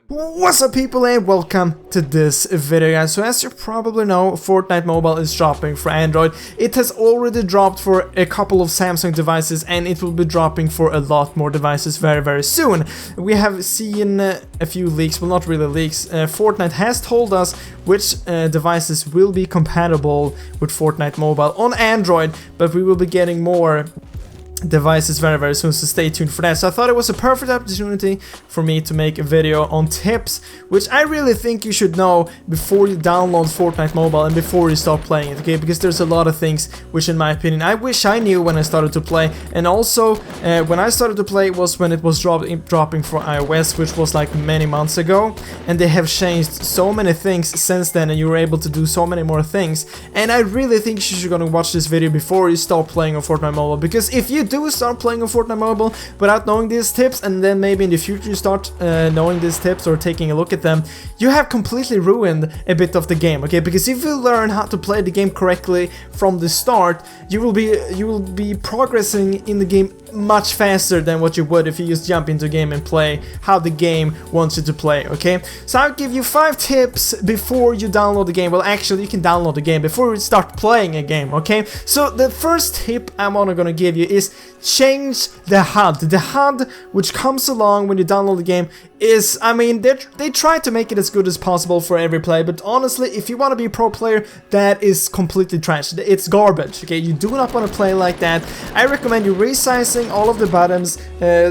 What's up people and welcome to this video guys. So as you probably know, Fortnite Mobile is dropping for Android. It has already dropped for a couple of Samsung devices and it will be dropping for a lot more devices very soon. We have seen a few leaks, well not really leaks. Fortnite has told us which devices will be compatible with Fortnite Mobile on Android, but we will be getting more devices very soon, so stay tuned for that. So I thought it was a perfect opportunity for me to make a video on tips which I really think you should know before you download Fortnite Mobile and before you start playing it, okay? Because there's a lot of things which in my opinion I wish I knew when I started to play, and also when I started to play was when it was dropping for iOS, which was like many months ago, and they have changed so many things since then and you were able to do so many more things. And I really think you should gonna watch this video before you start playing on Fortnite Mobile, because if you do start playing on Fortnite Mobile without knowing these tips, and then maybe in the future you start knowing these tips or taking a look at them, you have completely ruined a bit of the game, okay? Because if you learn how to play the game correctly from the start, you will be progressing in the game much faster than what you would if you just jump into a game and play how the game wants you to play, okay? So I'll give you 5 tips before you download the game. Well, actually you can download the game before you start playing a game, okay? So the first tip I'm gonna give you is change the HUD. The HUD which comes along when you download the game is, I mean, they try to make it as good as possible for every player, but honestly, if you want to be a pro player, that is completely trash. It's garbage, okay? You do not want to play like that. I recommend you resizing all of the buttons,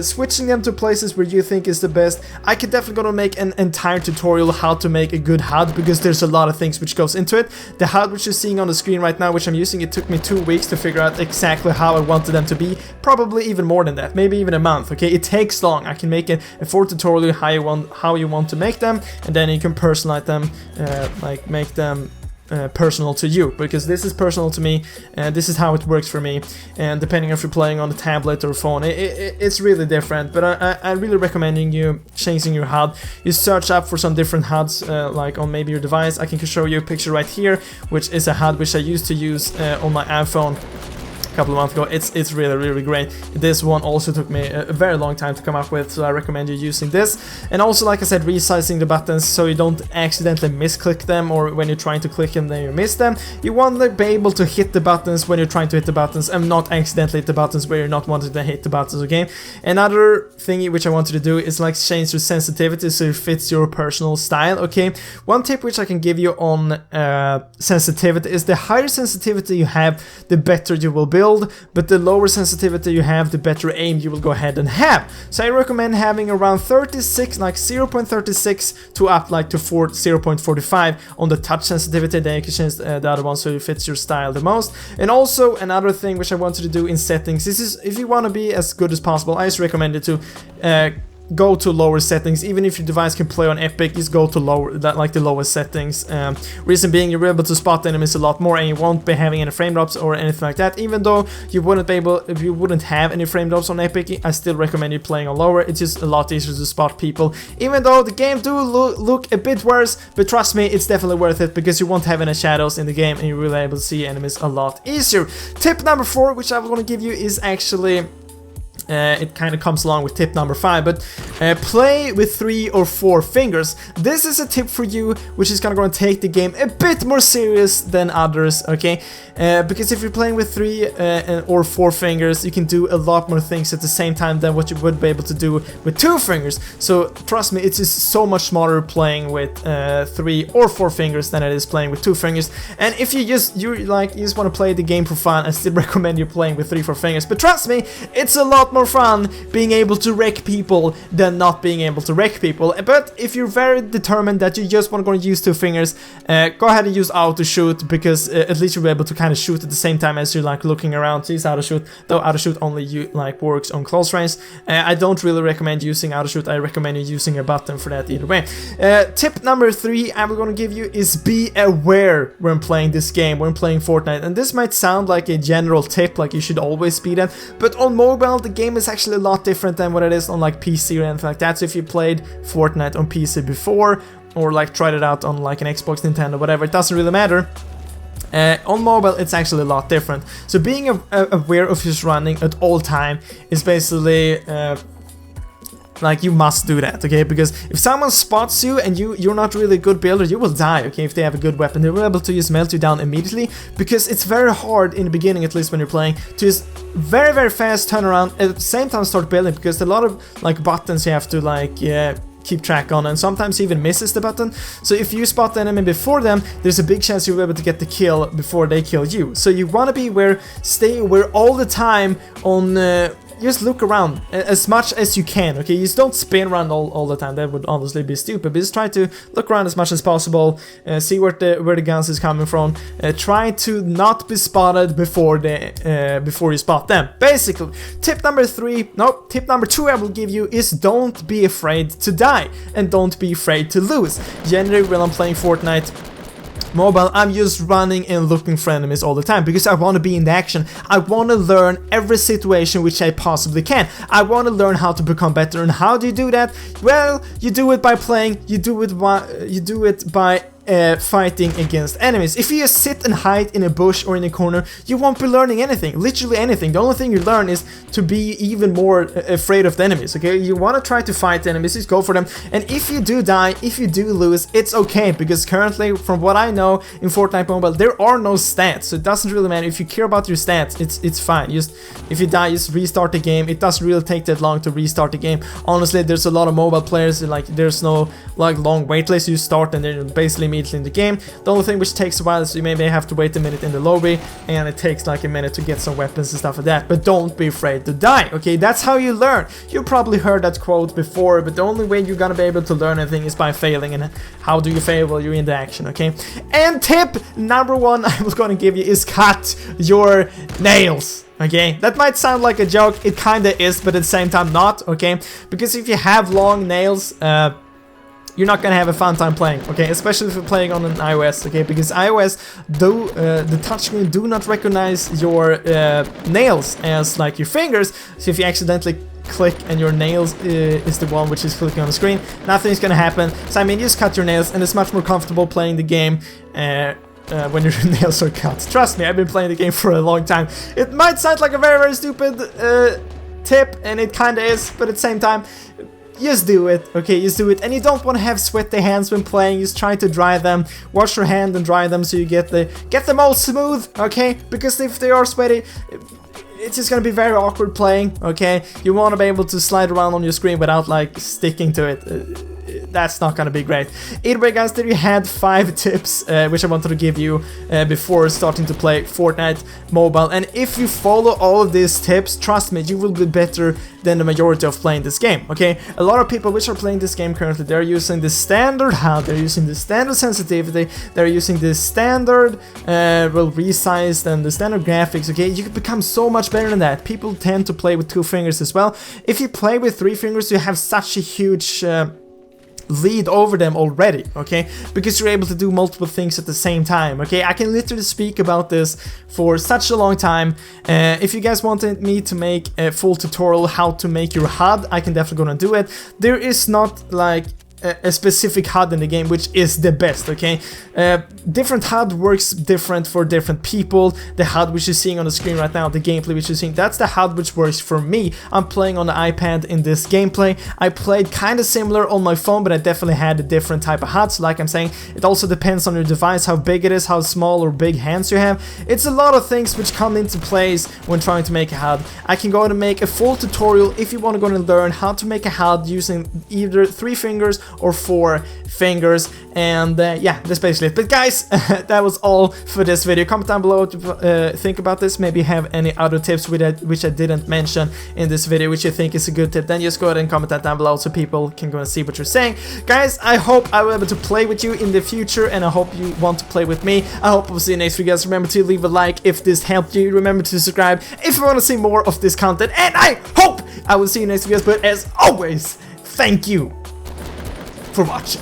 switching them to places where you think is the best. I could definitely gonna make an entire tutorial how to make a good HUD, because there's a lot of things which goes into it. The HUD which you're seeing on the screen right now, which I'm using, it took me 2 weeks to figure out exactly how I wanted them to be. Probably even more than that, maybe even a month, okay? It takes long. I can make a full tutorial how you want to make them, and then you can personalize them, like make them personal to you, because this is personal to me, and this is how it works for me. And depending if you're playing on a tablet or phone, it's really different. But I'm really recommending you changing your HUD. You search up for some different HUDs, like on maybe your device. I can show you a picture right here, which is a HUD which I used to use on my iPhone a couple of months ago. It's really great. This one also took me a very long time to come up with, so I recommend you using this. And also, like I said, resizing the buttons so you don't accidentally misclick them, or when you're trying to click them then you miss them. You want to be able to hit the buttons when you're trying to hit the buttons and not accidentally hit the buttons where you're not wanting to hit the buttons, okay? Another thing which I wanted to do is like change your sensitivity so it fits your personal style, okay? One tip which I can give you on sensitivity is the higher sensitivity you have, the better you will build, but the lower sensitivity you have, the better aim you will go ahead and have. So I recommend having around 36, like 0.36 to up like to 0.45 on the touch sensitivity. Then you can change the other one so it fits your style the most. And also another thing which I wanted to do in settings, this is if you want to be as good as possible, I just recommend it to go to lower settings. Even if your device can play on Epic, just go to lower, like the lowest settings. Reason being, you're able to spot enemies a lot more and you won't be having any frame drops or anything like that. Even though you wouldn't be able, if you wouldn't have any frame drops on Epic, I still recommend you playing on lower. It's just a lot easier to spot people, even though the game do look a bit worse, but trust me, it's definitely worth it, because you won't have any shadows in the game and you'll be able to see enemies a lot easier. Tip number 4, which I'm going to give you, is actually it kind of comes along with tip number 5, but play with 3 or 4 fingers. This is a tip for you which is going to take the game a bit more serious than others, okay? Because if you're playing with 3 or 4 fingers, you can do a lot more things at the same time than what you would be able to do with 2 fingers. So trust me, it's just so much smarter playing with 3 or 4 fingers than it is playing with 2 fingers. And if you just want to play the game for fun, I still recommend you playing with 3-4 fingers. But trust me, it's a lot more fun being able to wreck people than not being able to wreck people. But if you're very determined that you just want to use 2 fingers, go ahead and use auto shoot, because at least you'll be able to kind of shoot at the same time as you're like looking around. So use auto shoot, though auto shoot only works on close range. I don't really recommend using auto shoot. I recommend you using a button for that either way. Tip number 3 I'm going to give you is be aware when playing this game, when playing Fortnite. And this might sound like a general tip, like you should always be that, but on mobile the game is actually a lot different than what it is on like PC or anything like that. So if you played Fortnite on PC before, or like tried it out on like an Xbox, Nintendo, whatever, it doesn't really matter. On mobile it's actually a lot different. So being aware of his running at all time is basically Like, you must do that, okay? Because if someone spots you and you're not really a good builder, you will die, okay? If they have a good weapon, they will be able to just melt you down immediately, because it's very hard in the beginning, at least when you're playing, to just very fast turn around at the same time start building, because a lot of like buttons you have to like keep track on, and sometimes even misses the button. So if you spot the enemy before them, there's a big chance you'll be able to get the kill before they kill you. So you want to be aware, stay aware all the time on just look around as much as you can, okay? You just don't spin around all the time, that would honestly be stupid, but just try to look around as much as possible, see where the guns is coming from, try to not be spotted before you spot them. Basically, tip number 2 I will give you is don't be afraid to die, and don't be afraid to lose. Generally, when I'm playing Fortnite Mobile, I'm just running and looking for enemies all the time, because I want to be in the action. I want to learn every situation which I possibly can. I want to learn how to become better. And how do you do that? Well, you do it by playing. You do it by fighting against enemies. If you just sit and hide in a bush or in a corner, you won't be learning anything, literally anything. The only thing you learn is to be even more afraid of the enemies, okay? You want to try to fight the enemies, just go for them, and if you do die, if you do lose, it's okay, because currently, from what I know, in Fortnite Mobile, there are no stats, so it doesn't really matter. If you care about your stats, it's fine. Just, if you die, just restart the game. It doesn't really take that long to restart the game. Honestly, there's a lot of mobile players, like, there's no, like, long wait list. You start and then you're basically immediately in the game. The only thing which takes a while is you maybe have to wait a minute in the lobby, and it takes like a minute to get some weapons and stuff like that. But don't be afraid to die, okay? That's how you learn. You probably heard that quote before, but the only way you're gonna be able to learn anything is by failing. And how do you fail? Well, you're in the action, okay? And tip number 1 I was gonna give you is cut your nails. Okay, that might sound like a joke, it kinda is, but at the same time not, okay? Because if you have long nails, you're not gonna have a fun time playing, okay? Especially if you're playing on an iOS, okay? Because iOS, the touchscreen do not recognize your nails as like your fingers. So if you accidentally click and your nails is the one which is clicking on the screen, nothing's gonna happen. So I mean, just cut your nails, and it's much more comfortable playing the game when your nails are cut. Trust me, I've been playing the game for a long time. It might sound like a very stupid tip, and it kinda is, but at the same time, just do it, okay? Just do it. And you don't want to have sweaty hands when playing. Just try to dry them. Wash your hand and dry them so you get them all smooth, okay? Because if they are sweaty, it's just gonna be very awkward playing, okay? You want to be able to slide around on your screen without like sticking to it. That's not gonna be great. Either way, guys, there you had 5 tips which I wanted to give you before starting to play Fortnite Mobile. And if you follow all of these tips, trust me, you will be better than the majority of playing this game, okay? A lot of people which are playing this game currently, they're using the standard HUD, they're using the standard sensitivity, they're using the standard resized and the standard graphics, okay? You can become so much better than that. People tend to play with 2 fingers as well. If you play with 3 fingers, you have such a huge lead over them already, okay? Because you're able to do multiple things at the same time, okay? I can literally speak about this for such a long time. If you guys wanted me to make a full tutorial how to make your HUD, I can definitely gonna do it. There is not like a specific HUD in the game which is the best, okay? Different HUD works different for different people. The HUD which you're seeing on the screen right now, the gameplay which you're seeing, that's the HUD which works for me. I'm playing on the iPad in this gameplay. I played kind of similar on my phone, but I definitely had a different type of HUD. So like I'm saying, it also depends on your device, how big it is, how small or big hands you have. It's a lot of things which come into place when trying to make a HUD. I can go and make a full tutorial if you want to go and learn how to make a HUD using either 3 fingers or 4 fingers. And yeah, that's basically it. But guys, that was all for this video. Comment down below what you think about this. Maybe you have any other tips which I didn't mention in this video which you think is a good tip, then just go ahead and comment that down below so people can go and see what you're saying. Guys, I hope I will be able to play with you in the future, and I hope you want to play with me. I hope we'll see you next video, guys. Remember to leave a like if this helped you. Remember to subscribe if you want to see more of this content, and I hope I will see you next video. But as always, thank you for watching.